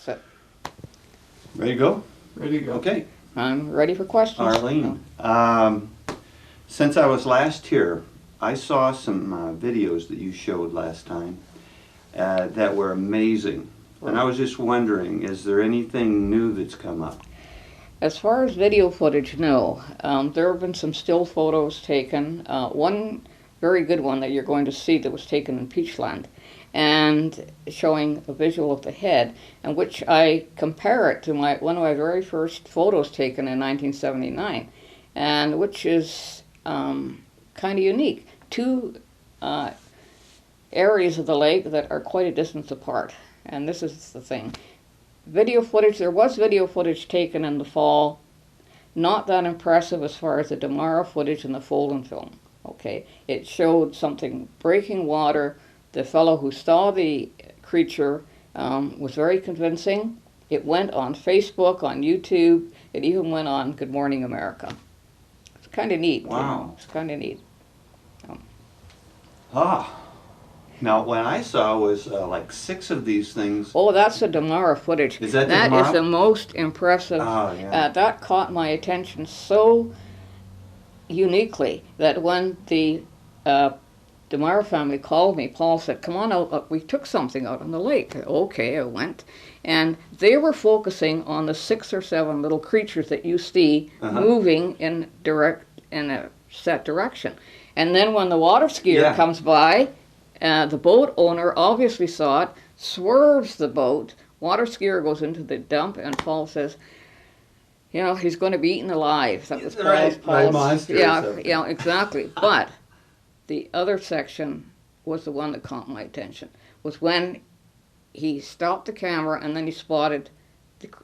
So Ready to go? Ready to go. Okay. I'm ready for questions. Arlene, since I was last here, I saw some videos that you showed last time that were amazing. And I was just wondering, is there anything new that's come up? As far as video footage, no. There have been some still photos taken. One very good one that you're going to see that was taken in Peachland, and showing a visual of the head, and which I compare it to one of my very first photos taken in 1979, and which is kind of unique. Two areas of the lake that are quite a distance apart, and this is the thing. Video footage, there was video footage taken in the fall, not that impressive as far as the Demar footage in the fold-in film. Okay, it showed something breaking water. The fellow who saw the creature was very convincing. It went on Facebook, on YouTube. It even went on Good Morning America. It's kind of neat. Wow. It's kind of neat. Now what I saw was like 6 of these things. Oh, that's the Demar footage. Is that the That Demar? is the most impressive. Oh, yeah. That caught my attention so uniquely that when the Demar family called me, Paul said, "Come on out, we took something out on the lake." Okay, I went. And they were focusing on the 6 or 7 little creatures that you see moving in a set direction. And then when the water skier comes by, the boat owner obviously saw it, swerves the boat, water skier goes into the dump, and Paul says, you know, he's going to be eaten alive. That was Paul's monster. yeah, exactly. But the other section was the one that caught my attention, was when he stopped the camera and then he spotted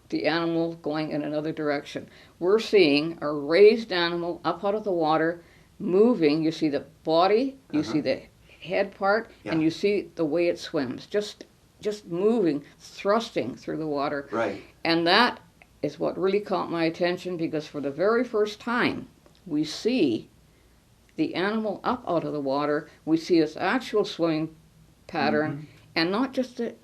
the animal going in another direction. We're seeing a raised animal up out of the water, moving. You see the body, you see the head part, and you see the way it swims, just moving, thrusting through the water. Right. And that is what really caught my attention, because for the very first time we see the animal up out of the water. We see its actual swimming pattern, and not just a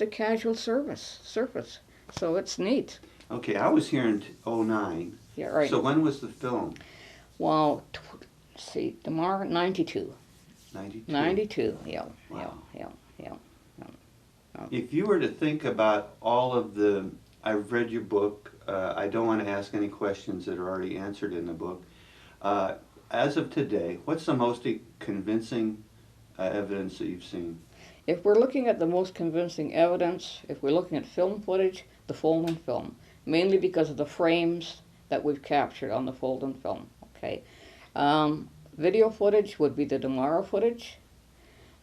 casual surface. So it's neat. Okay, I was here in '09. Yeah, right. So when was the film? Well, see, Demar 92. 92. 92. Yeah. Wow. Yeah. If you were to think about all of the, I've read your book. I don't want to ask any questions that are already answered in the book. As of today, what's the most convincing evidence that you've seen? If we're looking at the most convincing evidence, if we're looking at film footage, the fold-in film, mainly because of the frames that we've captured on the fold-in film. Okay, video footage would be the Demar footage.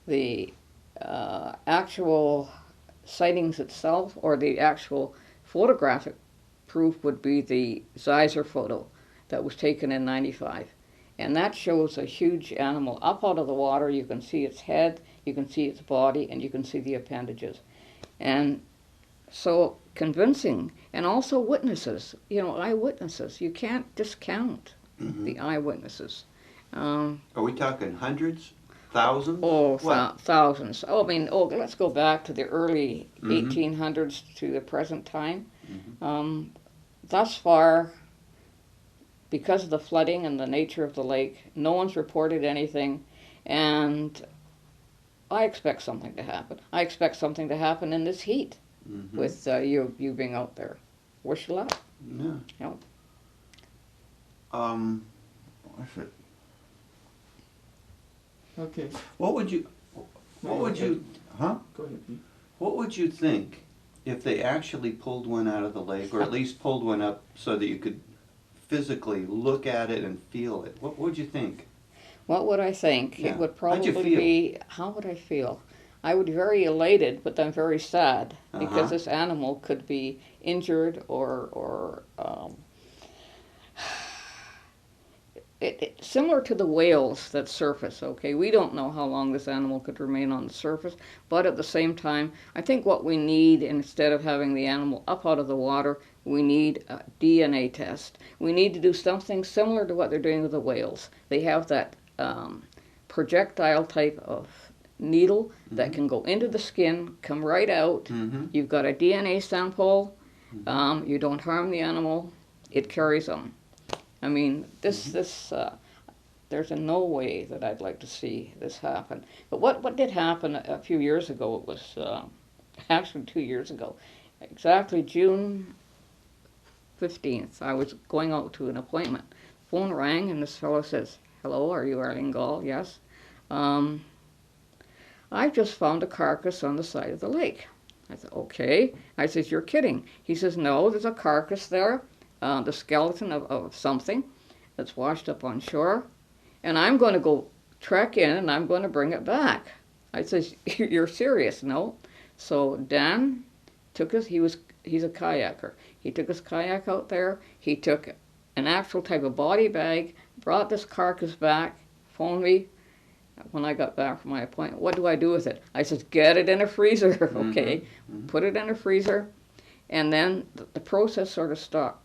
The actual sightings itself, or the actual photographic proof, would be the Zeiser photo that was taken in '95. And that shows a huge animal up out of the water. You can see its head, you can see its body, and you can see the appendages. And so convincing. And also witnesses, eyewitnesses. You can't discount the eyewitnesses. Are we talking hundreds? Thousands? Thousands. Let's go back to the early 1800s to the present time. Thus far, because of the flooding and the nature of the lake, no one's reported anything, and I expect something to happen. I expect something to happen in this heat with you being out there. Wish you luck. Yeah. What's it? Okay. What would you, huh? Go ahead, Pete. What would you think if they actually pulled one out of the lake, or at least pulled one up so that you could physically look at it and feel it? What would you think? What would I think? Yeah. It would How'd you probably feel? be, how would I feel? I would be very elated, but then very sad, because this animal could be injured or similar to the whales that surface, okay? We don't know how long this animal could remain on the surface, but at the same time, I think what we need, instead of having the animal up out of the water, we need a DNA test. We need to do something similar to what they're doing with the whales. They have that projectile type of needle that can go into the skin, come right out. Mm-hmm. You've got a DNA sample. You don't harm the animal. It carries them. I mean, there's no way that I'd like to see this happen. But what did happen a few years ago, it was actually 2 years ago, exactly June 15th, I was going out to an appointment. Phone rang and this fellow says, "Hello, are you Arlene Gaal?" "Yes." "I just found a carcass on the side of the lake." I said, "Okay." I says, "You're kidding." He says, "No, there's a carcass there, the skeleton of something that's washed up on shore, and I'm going to go trek in and I'm going to bring it back." I says, "You're serious?" "No." So Dan took he's a kayaker. He took his kayak out there. He took an actual type of body bag, brought this carcass back, phoned me when I got back from my appointment. "What do I do with it?" I said, "Get it in a freezer." Okay, put it in a freezer. And then the process sort of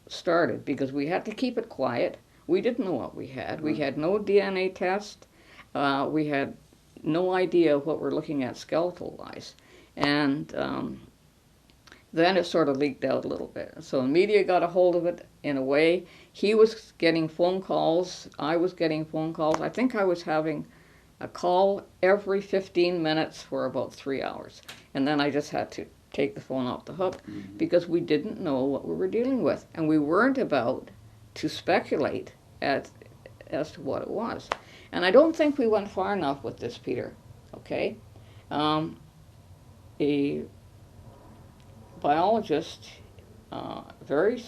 started because we had to keep it quiet. We didn't know what we had. We had no DNA test. We had no idea what we're looking at skeletal-wise. And then it sort of leaked out a little bit. So the media got a hold of it in a way. He was getting phone calls. I was getting phone calls. I think I was having a call every 15 minutes for about 3 hours. And then I just had to take the phone off the hook because we didn't know what we were dealing with. And we weren't about to speculate as to what it was. And I don't think we went far enough with this, Peter. Okay? A biologist, very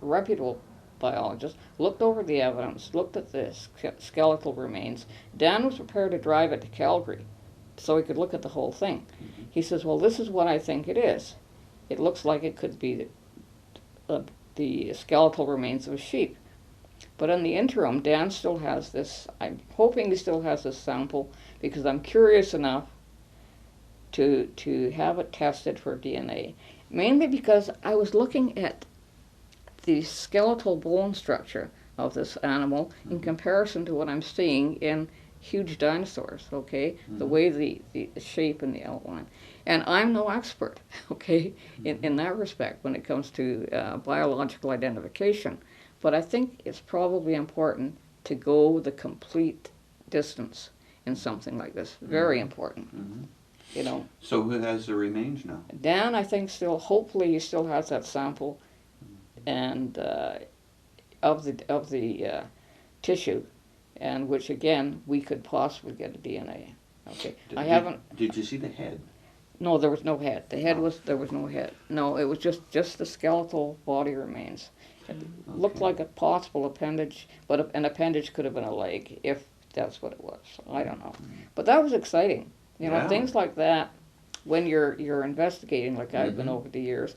reputable biologist, looked over the evidence, looked at the skeletal remains. Dan was prepared to drive it to Calgary so he could look at the whole thing. He says, "Well, this is what I think it is. It looks like it could be the skeletal remains of a sheep." But in the interim, Dan still has this, I'm hoping he still has this sample because I'm curious enough to have it tested for DNA. Mainly because I was looking at the skeletal bone structure of this animal in comparison to what I'm seeing in huge dinosaurs, okay? The way the shape and the outline. And I'm no expert, okay, in that respect when it comes to biological identification. But I think it's probably important to go the complete distance in something like this. Very important, you know. So who has the remains now? Dan, I think still, hopefully he still has that sample and of the tissue, and which again we could possibly get a DNA. Okay, Did you see the head? No, there was no head. There was no head. No, it was just the skeletal body remains. It looked like a possible appendage, but an appendage could have been a leg if that's what it was. I don't know, but that was exciting. You know, things like that. When you're investigating, like I've been over the years,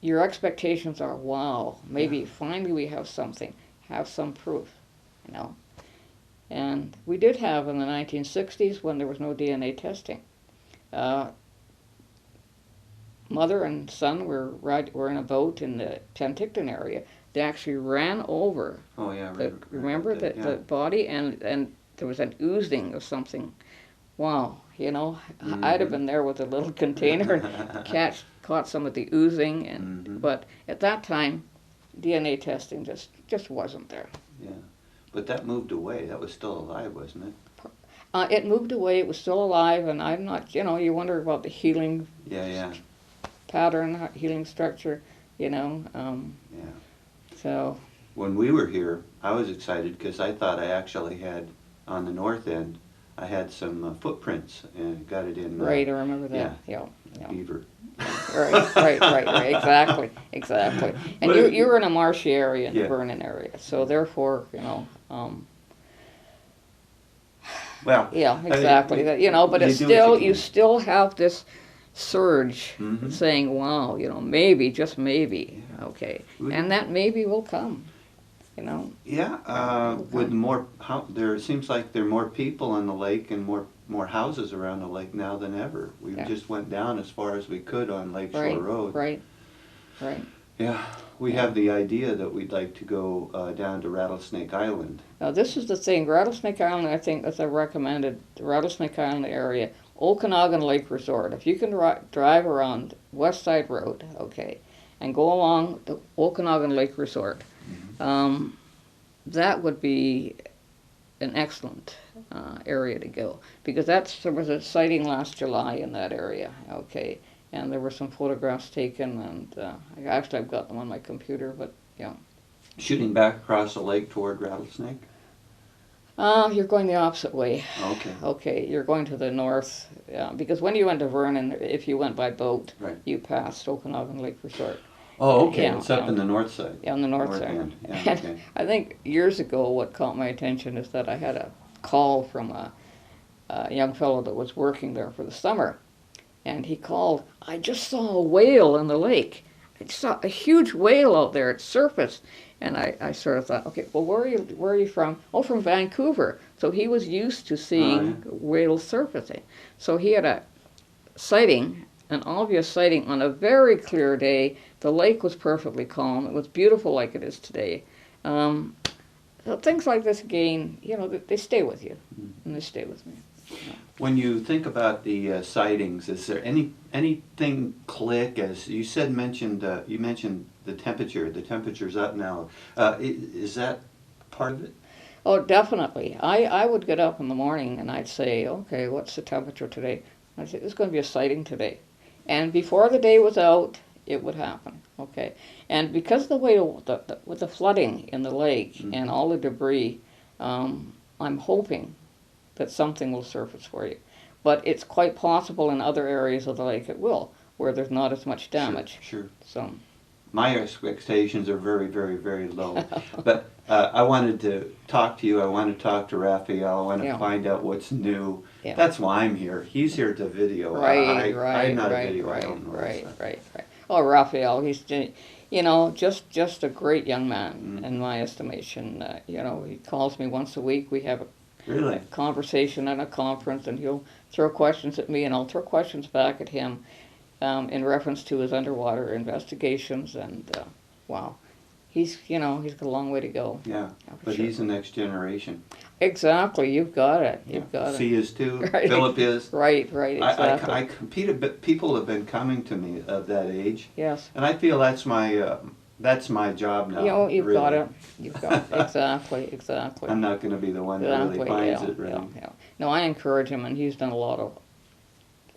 your expectations are, wow, maybe finally we have something, have some proof, you know. And we did have in the 1960s when there was no DNA testing. Mother and son were in a boat in the Penticton area. They actually ran over. Oh yeah, the body, and there was an oozing of something. Wow, you know, I'd have been there with a little container and caught some of the oozing, and but at that time, DNA testing just wasn't there. Yeah, but that moved away. That was still alive, wasn't it? It moved away. It was still alive, and I'm not. You know, you wonder about the healing. Pattern, healing structure. You know. So. When we were here, I was excited because I thought I actually had on the north end. I had some footprints and got it in. Right, I remember that. Yeah. Beaver. Right. Exactly. And you were in a marshy area, in the Vernon area, so therefore, you know. Well. Yeah, exactly. You know, but it's still you still have this surge saying, "Wow, you know, maybe, just maybe, okay," and that maybe will come. You know. Yeah, with more, there seems like there are more people on the lake and more houses around the lake now than ever. We just went down as far as we could on Lakeshore Road. Right. Yeah. we have the idea that we'd like to go down to Rattlesnake Island. Now this is the thing, Rattlesnake Island, I think, as I recommended, the Rattlesnake Island area, Okanagan Lake Resort. If you can drive around West Side Road, okay, and go along the Okanagan Lake Resort, that would be an excellent area to go, because there was a sighting last July in that area, okay, and there were some photographs taken, and actually I've got them on my computer, but yeah. Shooting back across the lake toward Rattlesnake? You're going the opposite way. Okay. Okay, you're going to the north, because when you went to Vernon, if you went by boat, Right. you passed Okanagan Lake Resort. Oh, okay. Yeah, It's up in the north side. Yeah, on the north side. end. Yeah, And okay. I think years ago what caught my attention is that I had a call from a young fellow that was working there for the summer. And he called, I just saw a whale in the lake. I saw a huge whale out there. It surfaced. And I sort of thought, okay, well, where are you from? Oh, from Vancouver. So he was used to seeing whales surfacing. So he had a sighting, an obvious sighting on a very clear day. The lake was perfectly calm. It was beautiful like it is today. So things like this, again, you know, they stay with you, and they stay with me. When you think about the sightings, is there anything click? As you mentioned the temperature. The temperature's up now. Is that part of it? Oh, definitely. I would get up in the morning and I'd say, okay, what's the temperature today? I'd say, there's going to be a sighting today. And before the day was out, it would happen, okay? And because of the way with the flooding in the lake and all the debris, I'm hoping that something will surface for you. But it's quite possible in other areas of the lake it will, where there's not as much damage. Sure. So. My expectations are very, very, very low. But I wanted to talk to you. I want to talk to Raphael. I want to find out what's new. Yeah. That's why I'm here. He's here to video. I'm not a video. I don't know. Right. Oh, Raphael, he's, you know, just a great young man in my estimation. You know, he calls me once a week. We have a conversation at a conference, and he'll throw questions at me, and I'll throw questions back at him. In reference to his underwater investigations, and wow, he's got a long way to go. Yeah, but he's the next generation. Exactly, you've got it. You've got it. C is too. Right. Philip is. Right, exactly. I compete a bit. People have been coming to me of that age. Yes. And I feel that's my job now. You know, you've really. got it. You've got it. Exactly. I'm not going to be the one that really finds it. Really. Yeah. No, I encourage him, and he's done a lot of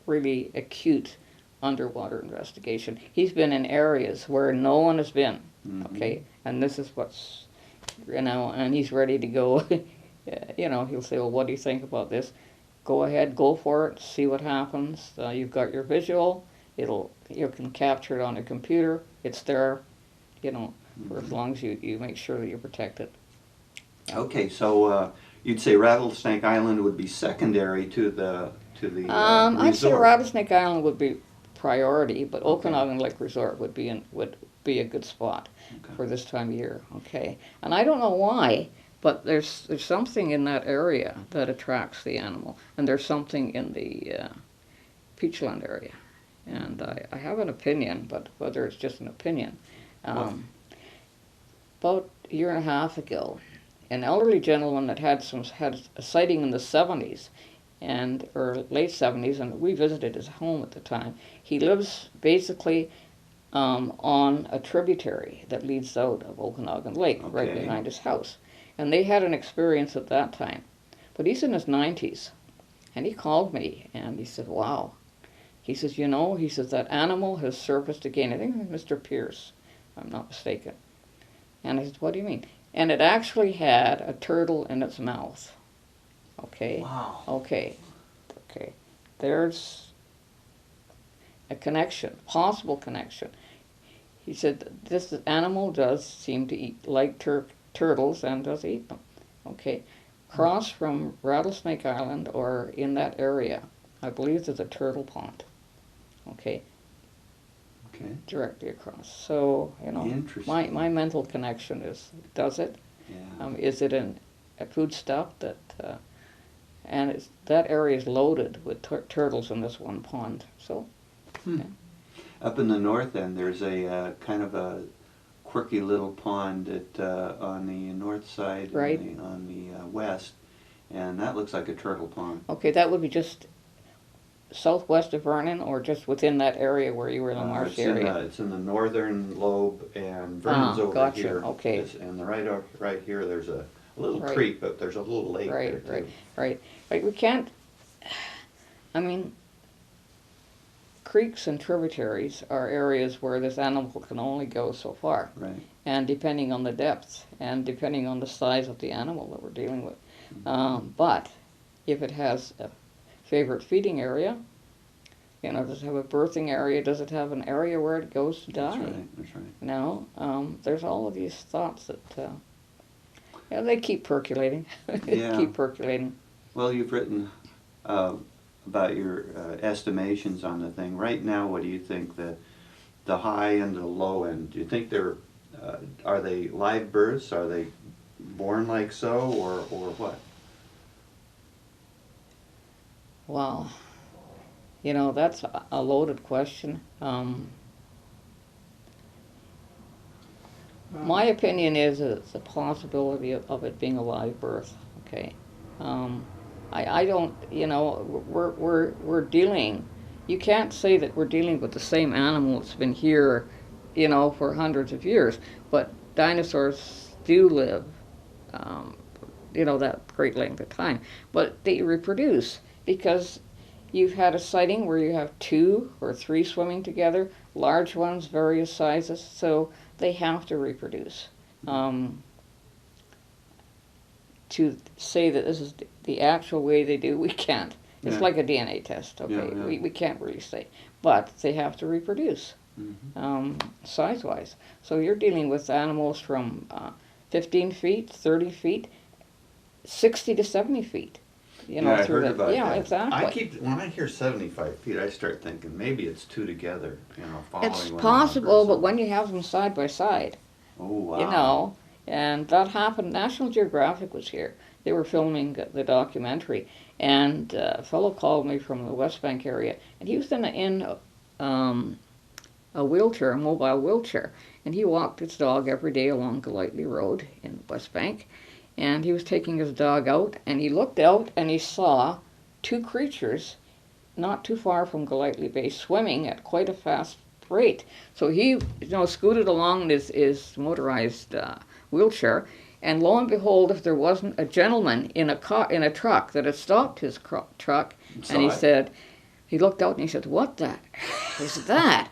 really acute underwater investigation. He's been in areas where no one has been, okay? And this is what's, you know, and he's ready to go. You know, he'll say, well, what do you think about this? Go ahead, go for it, see what happens. You've got your visual. You can capture it on a computer. It's there, you know, for as long as you make sure that you protect it. Okay, so you'd say Rattlesnake Island would be secondary to the resort. I'd say Rattlesnake Island would be priority, but Okanagan Lake Resort would be a good spot for this time of year. Okay, and I don't know why, but there's something in that area that attracts the animal, and there's something in the Peachland area, and I have an opinion, but whether it's just an opinion, about a year and a half ago, an elderly gentleman that had a sighting in the 70s. Or late 70s, and we visited his home at the time. He lives basically on a tributary that leads out of Okanagan Lake, right behind his house. And they had an experience at that time. But he's in his 90s, and he called me, and he said, wow. He says, you know, he says, that animal has surfaced again. I think it was Mr. Pierce, if I'm not mistaken. And I said, what do you mean? And it actually had a turtle in its mouth. Okay. Wow. Okay. There's a connection, possible connection. He said this animal does seem to eat like turtles and does eat them. Okay. Across from Rattlesnake Island or in that area, I believe there's a turtle pond. Okay. Directly across. So, you know, my mental connection is, does it? Yeah. Is it a foodstuff that... and that area is loaded with turtles in this one pond. So, Up in the north end, there's a kind of a quirky little pond on the north side, Right. on the west, and that looks like a turtle pond. Okay, that would be just southwest of Vernon, or just within that area where you were in the marsh It's area? it's in the northern lobe, and Vernon's over gotcha. here. Okay. And right here, there's a little Right. creek, but there's a little lake there Right, too. right. We can't, I mean, creeks and tributaries are areas where this animal can only go so far. Right. And depending on the depth, and depending on the size of the animal that we're dealing with. But if it has a favorite feeding area, you know, does it have a birthing area? Does it have an area where it goes to die? That's right. You know, there's all of these thoughts that, yeah, they keep percolating. They Yeah. keep percolating. Well, you've written about your estimations on the thing. Right now, what do you think the high and the low end? Do you think are they live births? Are they born like so, or what? Well, you know, that's a loaded question. My opinion is that it's a possibility of it being a live birth. Okay, I don't. You know, we're dealing. You can't say that we're dealing with the same animal that's been here, you know, for hundreds of years. But dinosaurs do live, you know, that great length of time. But they reproduce because you've had a sighting where you have 2 or 3 swimming together, large ones, various sizes, so they have to reproduce. To say that this is the actual way they do, we can't. It's Yeah. like a DNA test, okay? Yeah. We can't really say. But they have to reproduce, Mm-hmm. size-wise. So you're dealing with animals from 15 feet, 30 feet, 60 to 70 feet. You know, Yeah, I through heard the, about yeah, that. exactly. When I hear 75 feet, I start thinking maybe it's 2 together, you know, following It's one possible, another. but when you have them side by side, Oh, wow. you know, and that happened. National Geographic was here. They were filming the documentary, and a fellow called me from the West Bank area, and he was in a wheelchair, a mobile wheelchair, and he walked his dog every day along Golightly Road in West Bank, and he was taking his dog out, and he looked out and he saw 2 creatures not too far from Golightly Bay swimming at quite a fast rate. So he, you know, scooted along his motorized wheelchair, and lo and behold, if there wasn't a gentleman in a truck that had stopped his truck, and he said, he looked out and he said, "What the is that?"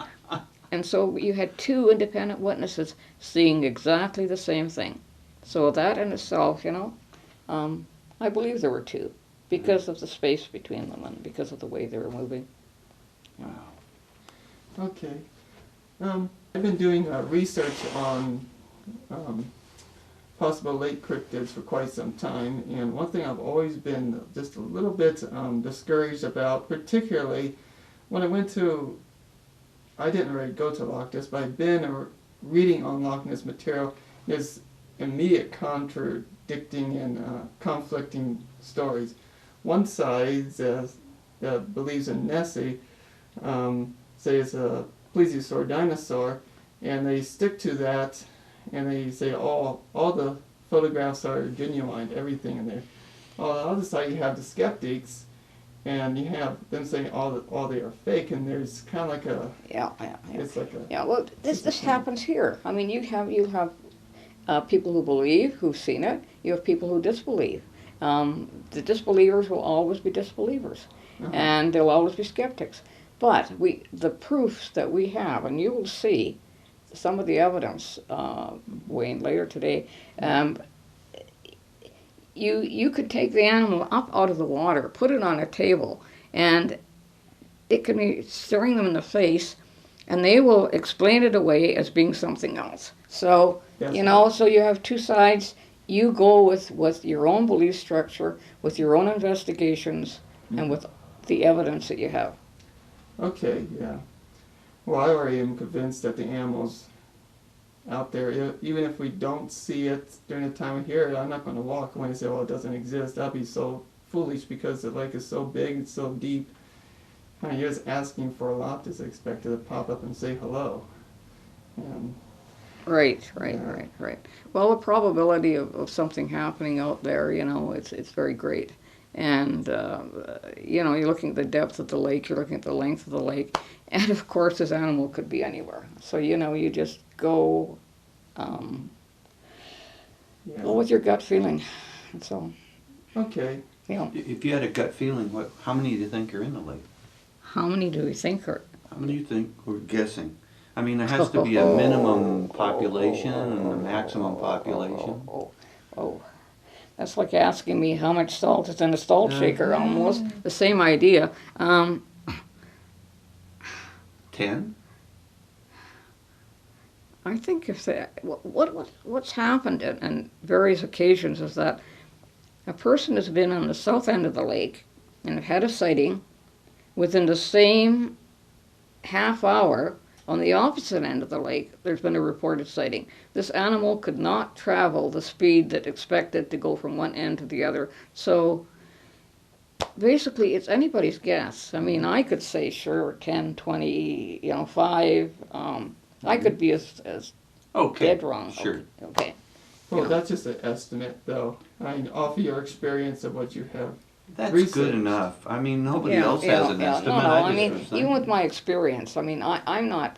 And so you had 2 independent witnesses seeing exactly the same thing. So that in itself, you know, I believe there were 2 because of the space between them and because of the way they were moving. Wow. Okay. I've been doing research on possible lake cryptids for quite some time, and one thing I've always been just a little bit discouraged about, particularly when I didn't really go to Loch Ness, but I've been reading on Loch Ness material, is immediate contradicting and conflicting stories. One side that believes in Nessie say it's a plesiosaur dinosaur, and they stick to that, and they say all the photographs are genuine, everything in there. On the other side, you have the skeptics, and you have them saying all they are fake, and there's kind of like a it's like a Well, this happens here. I mean, you have people who believe, who've seen it. You have people who disbelieve. The disbelievers will always be disbelievers, and there'll always be skeptics. But the proofs that we have, and you will see some of the evidence, Wayne, later today. You could take the animal up out of the water, put it on a table, and it can be staring them in the face, and they will explain it away as being something else. So, Yes. you know, so you have 2 sides. You go with your own belief structure, with your own investigations, and with the evidence that you have. Okay, yeah. Well, I already am convinced that the animals out there, even if we don't see it during the time we hear it, I'm not going to walk away and say, well, it doesn't exist. That'd be so foolish because the lake is so big and so deep. And you're just asking for a lot to expect it to pop up and say hello. And Right, right, Yeah. right, right. Well, the probability of something happening out there, it's very great. And, you're looking at the depth of the lake, you're looking at the length of the lake, and of course this animal could be anywhere. So, you just um, Yeah. go with your gut feeling. That's all. Okay. If you had a gut feeling, how many do you think are in the lake? How many do we think are? How many do you think we're guessing? I mean, there has to be a minimum population and a maximum population. Oh. That's like asking me how much salt is in a salt shaker, Uh-huh. almost. The same idea. 10? I think what's happened on various occasions is that a person has been on the south end of the lake and have had a sighting. Within the same half hour, on the opposite end of the lake, there's been a reported sighting. This animal could not travel the speed that expected to go from one end to the other. So basically, it's anybody's guess. I mean, I could say, sure, 10, 20, 5. I could be as dead wrong. Sure. Okay. Well, that's just an estimate, though. I mean, off of your experience of what you have. That's Research. good enough. I mean, nobody else has an estimate. No, I just mean, was thinking. even with my experience, I mean, I'm not.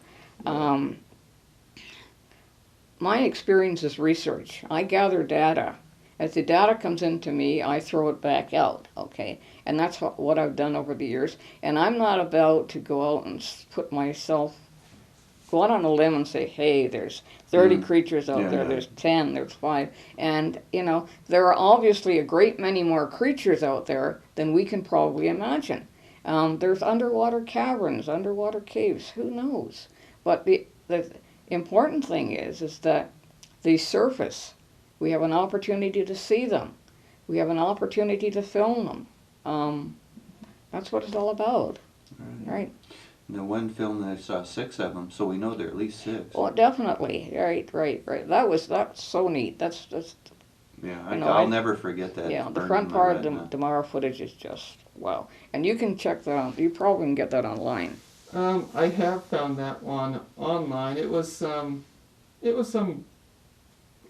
My experience is research. I gather data. As the data comes into me, I throw it back out, okay? And that's what I've done over the years. And I'm not about to go out and go out on a limb and say, hey, there's 30 creatures out there, there's 10, there's 5. And, there are obviously a great many more creatures out there than we can probably imagine. There's underwater caverns, underwater caves, who knows? But the important thing is that the surface, we have an opportunity to see them. We have an opportunity to film them. That's what it's all about, right? The one film that I saw 6 of them, so we know there are at least 6. Well, definitely, right. That's so neat. That's Yeah, I'll never forget that. Yeah, the front part of the Demar footage is just wow. And you can check that out. You probably can get that online. I have found that one online. It was some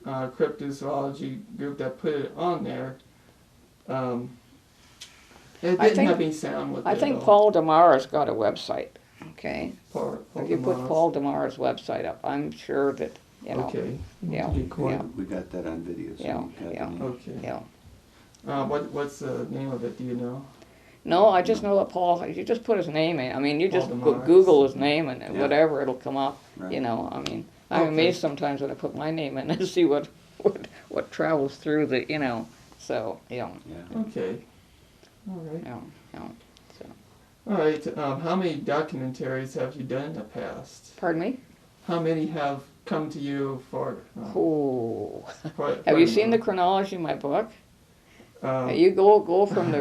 cryptozoology group that put it on there. It didn't have any sound with it. I think though. Paul Demar's got a website. Okay. Paul If you put Demar's. Paul Demar's website up, I'm sure that Okay. Yeah, Be quiet. We got that on video. So Yeah, we got yeah. the name. Okay. Yeah. What's the name of it? Do you know? No, I just know that Paul. You just put his name in. I mean, you just Paul Demar. Google his name and Yeah. whatever, it'll come up. Right. I mean, I'm Okay. amazed sometimes when I put my name in and see what travels through the. So Yeah. Okay. All right. yeah. All right. How many documentaries have you done in the past? Pardon me. How many have come to you for? Oh. for Have you seen the chronology in my book? Uh, You go from the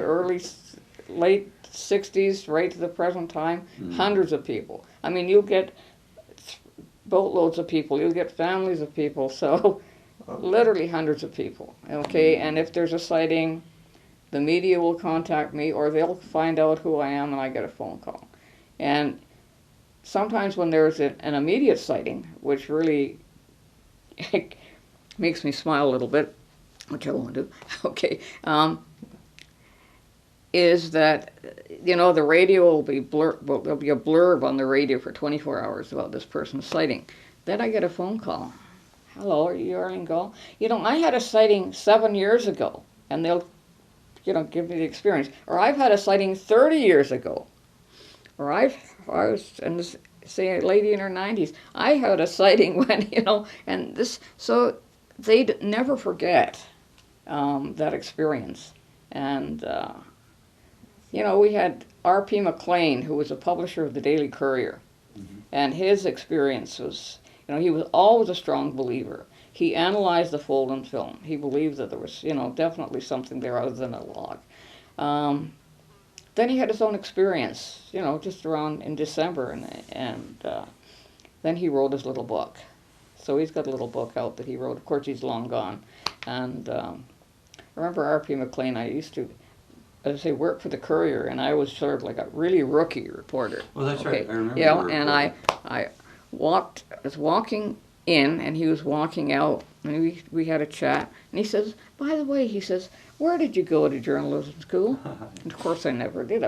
late 60s right to the present time. Hundreds of people. I mean, you'll get boatloads of people. You'll get families of people. So, literally hundreds of people. Okay, and if there's a sighting, the media will contact me, or they'll find out who I am, and I get a phone call. And sometimes when there's an immediate sighting, which really makes me smile a little bit, which I won't do. Okay. Is that, the radio will be there'll be a blurb on the radio for 24 hours about this person's sighting. Then I get a phone call. Hello, are you Arlene Gaal? I had a sighting 7 years ago, and they'll, give me the experience. Or I've had a sighting 30 years ago. Or I was, and say a lady in her 90s, I had a sighting when, and this, so they'd never forget that experience. And, we had R.P. McLean, who was a publisher of the Daily Courier, and his experience was, he was always a strong believer. He analyzed the fold-in film. He believed that there was, definitely something there other than a log. Then he had his own experience, just around in December, and then he wrote his little book. So he's got a little book out that he wrote. Of course, he's long gone. And I remember R.P. McLean, I used to, as I say, work for the Courier, and I was sort of like a really rookie reporter. Well, that's right. I remember. Yeah, and I was walking in, and he was walking out, and we had a chat, and he says, by the way, he says, where did you go to journalism school? And of course I never did.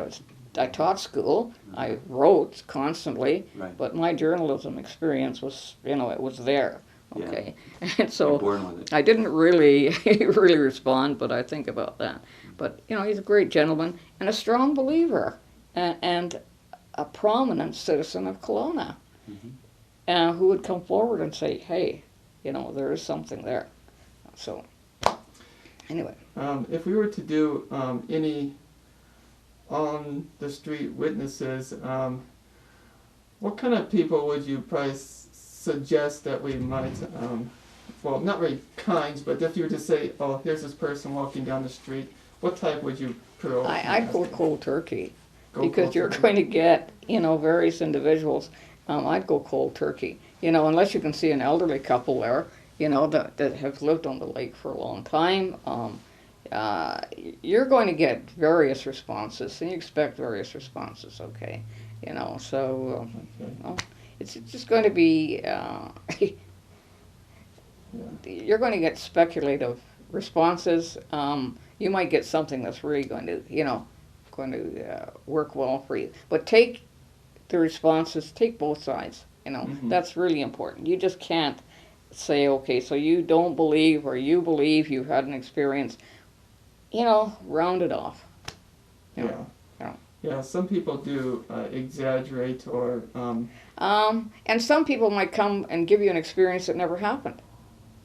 I taught school, I wrote constantly, Right. but my journalism experience was, it was there, okay? Yeah. And so You're born with it. I didn't really really respond, but I think about that. But, he's a great gentleman and a strong believer and a prominent citizen of Kelowna. Who would come forward and say, hey, there is something there. So, anyway. If we were to do any on-the-street witnesses, what kind of people would you probably suggest that we might, well, not really kinds, but if you were to say, oh, here's this person walking down the street, what type would you put over? I'd go cold turkey. Because you're going to get, various individuals. I'd go cold turkey. Unless you can see an elderly couple there, that have lived on the lake for a long time. You're going to get various responses, and you expect various responses, okay? So it's just going to be, you're going to get speculative responses. You might get something that's really going to, work well for you. But take the responses, take both sides, That's really important. You just can't say, okay, so you don't believe or you believe you've had an experience, round it off. Yeah, some people do exaggerate or... And some people might come and give you an experience that never happened.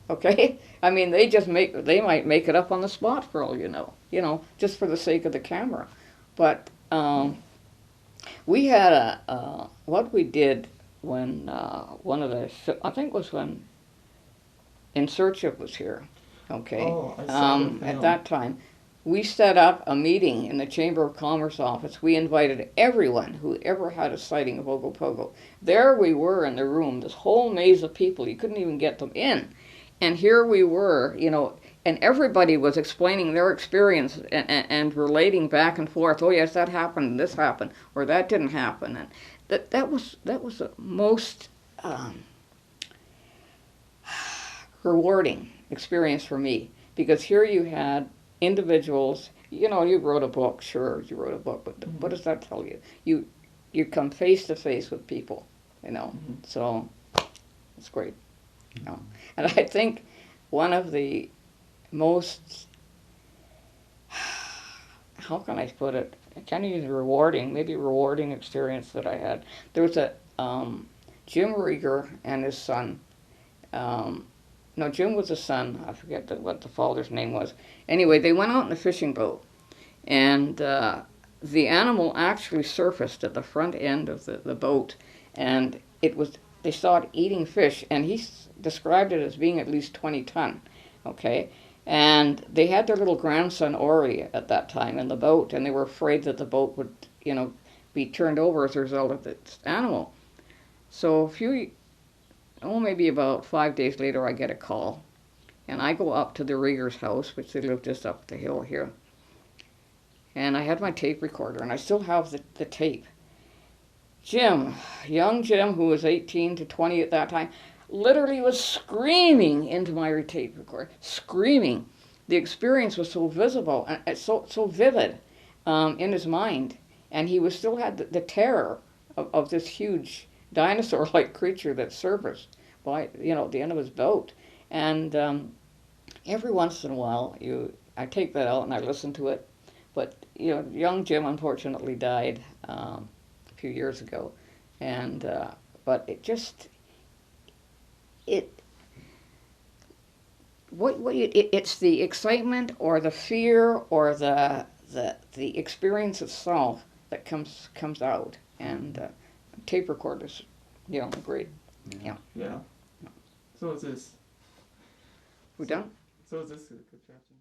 Okay? I mean, they might make it up on the spot for all you know, just for the sake of the camera. But we had what we did when one of the, I think it was when In Search Of was here, okay? Oh, I saw the film. At that time, we set up a meeting in the Chamber of Commerce office. We invited everyone who ever had a sighting of Ogopogo. There we were in the room, this whole maze of people. You couldn't even get them in. And here we were, and everybody was explaining their experience and relating back and forth. Oh yes, that happened, this happened, or that didn't happen. And that was the most rewarding experience for me, because here you had individuals. You wrote a book, sure, you wrote a book, but what does that tell you? You come face to face with people, So it's great. And I think one of the most, how can I put it? I can't use rewarding experience that I had. There was a Jim Rieger and his son. No, Jim was a son. I forget what the father's name was. Anyway, they went out in a fishing boat, and the animal actually surfaced at the front end of the boat, and they saw it eating fish, and he described it as being at least 20 ton, okay? And they had their little grandson, Ori, at that time in the boat, and they were afraid that the boat would, be turned over as a result of this animal. So maybe about 5 days later, I get a call, and I go up to the Rieger's house, which they live just up the hill here, and I had my tape recorder, and I still have the tape. Jim, young Jim, who was 18 to 20 at that time, literally was screaming into my tape recorder, screaming. The experience was so visible and so vivid in his mind, and he still had the terror of this huge dinosaur-like creature that surfaced by the end of his boat. And every once in a while, I take that out and I listen to it. But young Jim unfortunately died a few years ago, and but it's the excitement or the fear or the experience itself that comes out, and tape recorders, great. Yeah. So is this. We done? So is this a contraption?